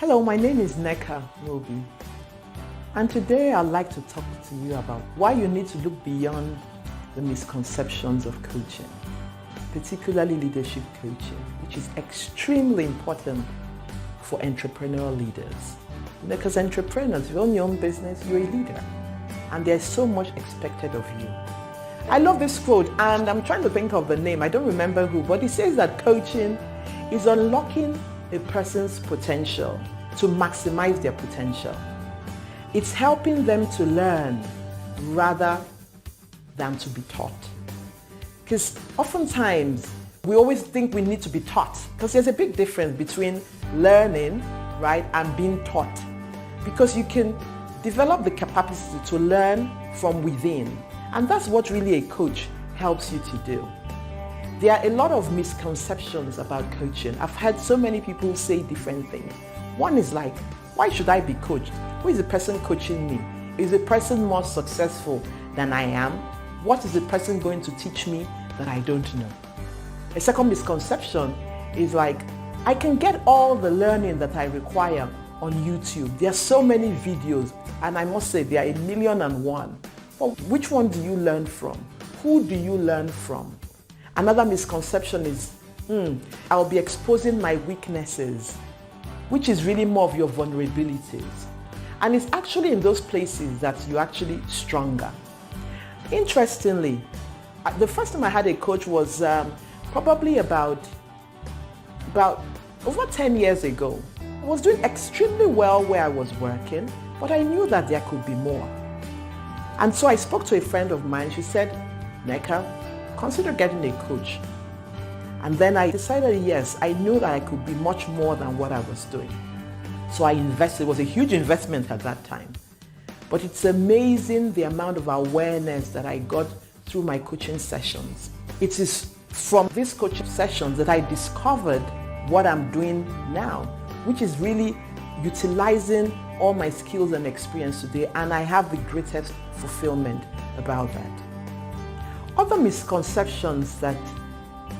Hello, my name is Neka Mobi, and today I'd like to talk to you about why you need to look beyond the misconceptions of coaching, particularly leadership coaching, which is extremely important for entrepreneurial leaders. Because entrepreneurs, you own your own business, you're a leader, and there's so much expected of you. I love this quote, and I'm trying to think of the name. I don't remember who, but it says that coaching is unlocking a person's potential to maximize their potential. It's helping them to learn rather than to be taught. Because oftentimes we always think we need to be taught, because there's a big difference between learning, right, and being taught. Because you can develop the capacity to learn from within, and that's what really a coach helps you to do. There are a lot of misconceptions about coaching. I've heard so many people say different things. One is like, why should I be coached? Who is the person coaching me? Is the person more successful than I am? What is the person going to teach me that I don't know? A second misconception is like, I can get all the learning that I require on YouTube. There are so many videos, and I must say there are 1,000,001. But which one do you learn from? Who do you learn from? Another misconception is, I'll be exposing my weaknesses, which is really more of your vulnerabilities. And it's actually in those places that you're actually stronger. Interestingly, the first time I had a coach was probably about over 10 years ago. I was doing extremely well where I was working, but I knew that there could be more. And so I spoke to a friend of mine. She said, Neka, consider getting a coach. And then I decided, yes, I knew that I could be much more than what I was doing. So I invested. It was a huge investment at that time. But it's amazing the amount of awareness that I got through my coaching sessions. It is from these coaching sessions that I discovered what I'm doing now, which is really utilizing all my skills and experience today, and I have the greatest fulfillment about that. Other misconceptions that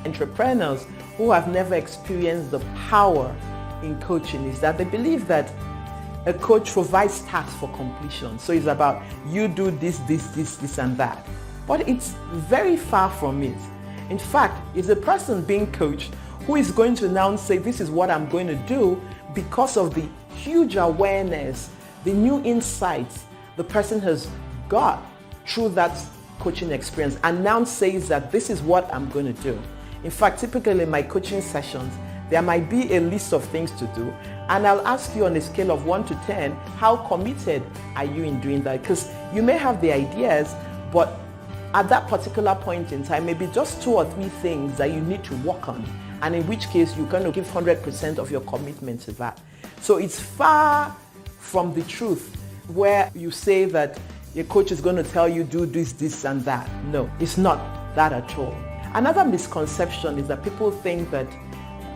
entrepreneurs who have never experienced the power in coaching is that they believe that a coach provides tasks for completion. So it's about you do this, and that. But it's very far from it. In fact, it's the person being coached who is going to now say, this is what I'm going to do, because of the huge awareness, the new insights the person has got through that coaching experience, and now says that this is what I'm going to do. In fact, typically in my coaching sessions, there might be a list of things to do, and I'll ask you on a scale of 1 to 10, how committed are you in doing that? Because you may have the ideas, but at that particular point in time, maybe just 2 or 3 things that you need to work on, and in which case you're going to give 100% of your commitment to that. So it's far from the truth where you say that your coach is going to tell you do this, and that. No, it's not that at all. Another misconception is that people think that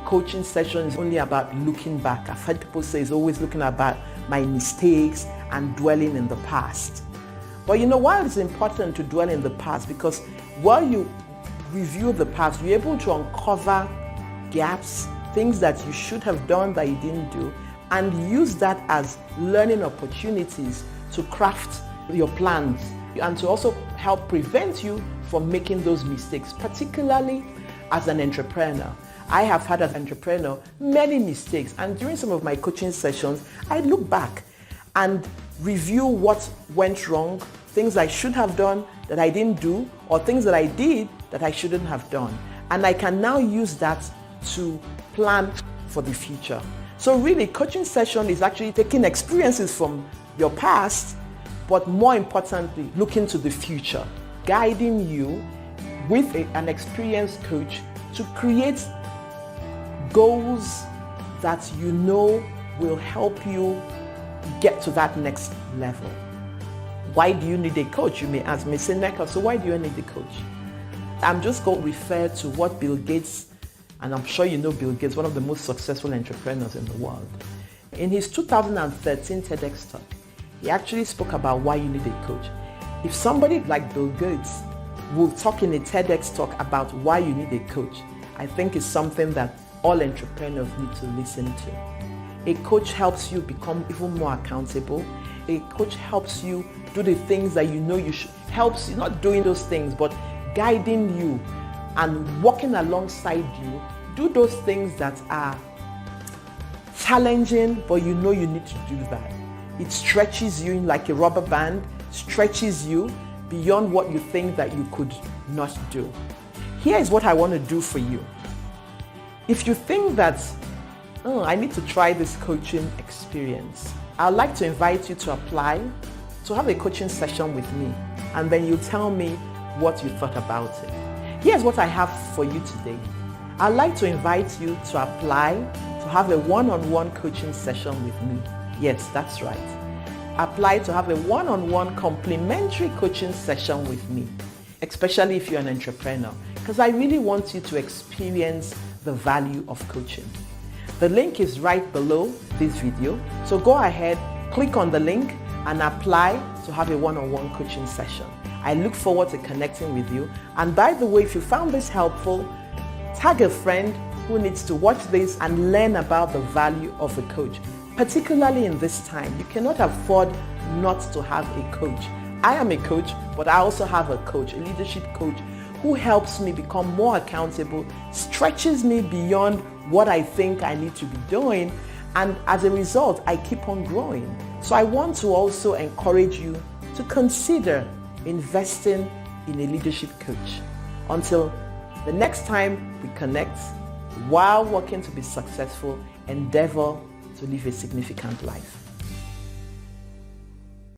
coaching session is only about looking back. I've heard people say it's always looking about my mistakes and dwelling in the past. But you know, while it's important to dwell in the past, because while you review the past, you're able to uncover gaps, things that you should have done that you didn't do, and use that as learning opportunities to craft your plans and to also help prevent you from making those mistakes, particularly as an entrepreneur. I have had as an entrepreneur many mistakes, and during some of my coaching sessions, I look back and review what went wrong, things I should have done that I didn't do, or things that I did that I shouldn't have done. And I can now use that to plan for the future. So really, coaching session is actually taking experiences from your past, but more importantly, looking to the future, guiding you with an experienced coach to create goals that you know will help you get to that next level. Why do you need a coach? You may ask me, say, Neka, so why do you need a coach? I'm just going to refer to what Bill Gates, and I'm sure you know Bill Gates, one of the most successful entrepreneurs in the world. In his 2013 TEDx talk, he actually spoke about why you need a coach. If somebody like Bill Gates will talk in a TEDx talk about why you need a coach, I think it's something that all entrepreneurs need to listen to. A coach helps you become even more accountable. A coach helps you do the things that you know you should, helps you not doing those things, but guiding you and walking alongside you. Do those things that are challenging, but you know you need to do that. It stretches you like a rubber band, stretches you beyond what you think that you could not do. Here is what I want to do for you. If you think that, I need to try this coaching experience, I'd like to invite you to apply to have a coaching session with me, and then you tell me what you thought about it. Here's what I have for you today. I'd like to invite you to apply to have a one-on-one coaching session with me. Yes, that's right. Apply to have a one-on-one complimentary coaching session with me, especially if you're an entrepreneur, because I really want you to experience the value of coaching. The link is right below this video, so go ahead, click on the link and apply to have a one-on-one coaching session. I look forward to connecting with you. And by the way, if you found this helpful, tag a friend who needs to watch this and learn about the value of a coach. Particularly in this time, you cannot afford not to have a coach. I am a coach, but I also have a coach, a leadership coach, who helps me become more accountable, stretches me beyond what I think I need to be doing, and as a result, I keep on growing. So I want to also encourage you to consider investing in a leadership coach. Until the next time we connect, while working to be successful, endeavor to live a significant life.